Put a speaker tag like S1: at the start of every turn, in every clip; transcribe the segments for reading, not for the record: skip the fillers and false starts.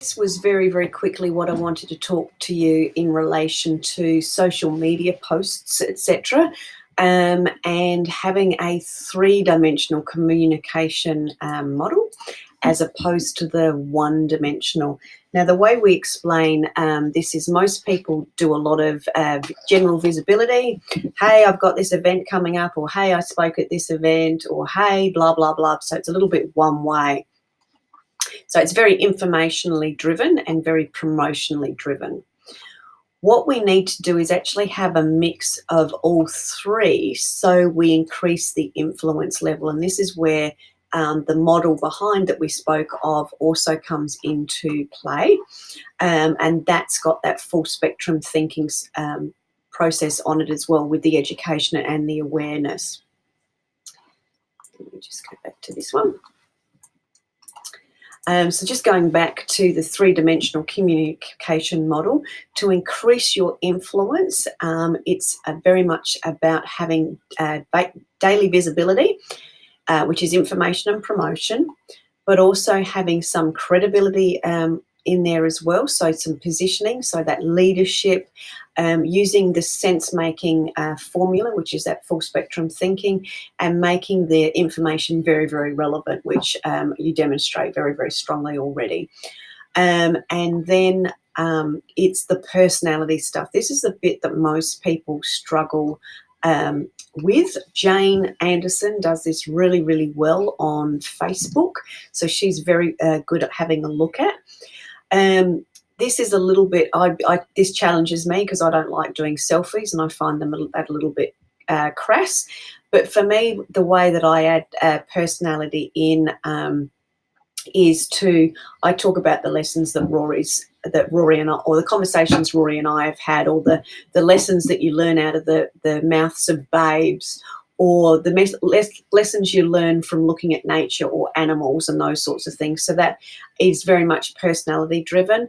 S1: This was very, very quickly what I wanted to talk to you in relation to social media posts, etc., and having a three-dimensional communication model as opposed to the one-dimensional. Now, the way we explain this is most people do a lot of general visibility. Hey, I've got this event coming up, or hey, I spoke at this event, or hey, blah, blah, blah. So it's a little bit one way. So it's very informationally driven and very promotionally driven. What we need to do is actually have a mix of all three so we increase the influence level. And this is where the model behind that we spoke of also comes into play. And that's got that full spectrum thinking process on it as well, with the education and the awareness. Let me just go back to this one. So just going back to the three-dimensional communication model, to increase your influence, it's very much about having daily visibility, which is information and promotion, but also having some credibility in there as well, so some positioning, so that leadership, using the sense-making formula, which is that full spectrum thinking, and making the information very, very relevant, which you demonstrate very, very strongly already. And then it's the personality stuff. This is the bit that most people struggle with. Jane Anderson does this really, really well on Facebook, so she's very good at having a look at. This is a little bit, this challenges me because I don't like doing selfies and I find them a little bit crass. But for me, the way that I add personality in is I talk about the lessons that Rory and I, or the conversations Rory and I have had, or the lessons that you learn out of the mouths of babes, or the lessons you learn from looking at nature or animals and those sorts of things. So that is very much personality driven.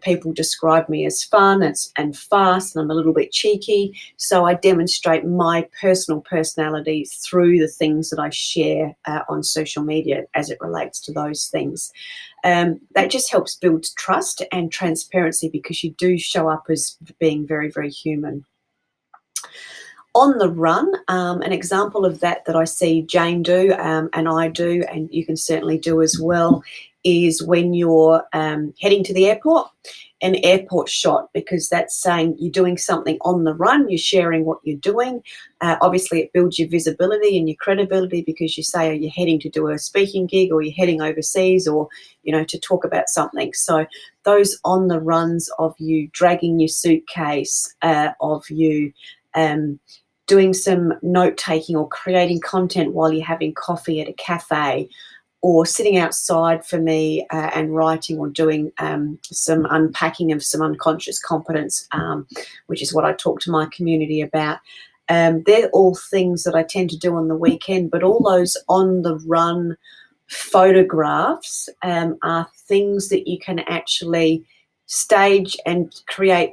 S1: People describe me as fun and fast, and I'm a little bit cheeky. So I demonstrate my personal personality through the things that I share on social media as it relates to those things. That just helps build trust and transparency, because you do show up as being very, very human. On the run, an example of that I see Jane do and I do, and you can certainly do as well, is when you're heading to the airport, an airport shot, because that's saying you're doing something on the run, you're sharing what you're doing. Obviously, it builds your visibility and your credibility, because you say, are you heading to do a speaking gig, or you're heading overseas, or, you know, to talk about something. So those on the runs of you dragging your suitcase, of you doing some note-taking or creating content while you're having coffee at a cafe, or sitting outside for me and writing, or doing some unpacking of some unconscious competence, which is what I talk to my community about. They're all things that I tend to do on the weekend, but all those on-the-run photographs are things that you can actually stage and create,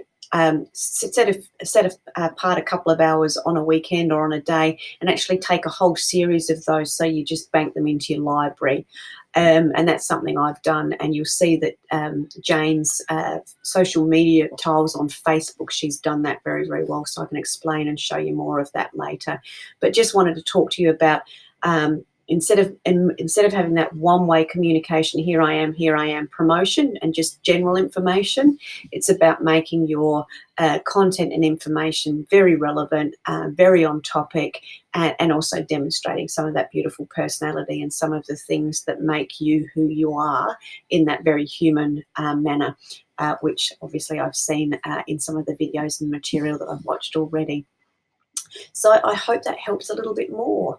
S1: set apart a couple of hours on a weekend or on a day, and actually take a whole series of those, so you just bank them into your library. And that's something I've done, and you'll see that Jane's social media tiles on Facebook, she's done that very, very well, so I can explain and show you more of that later. But just wanted to talk to you about instead of having that one-way communication, here I am promotion and just general information, it's about making your content and information very relevant, very on topic, and also demonstrating some of that beautiful personality and some of the things that make you who you are in that very human manner, which obviously I've seen in some of the videos and material that I've watched already. So I hope that helps a little bit more.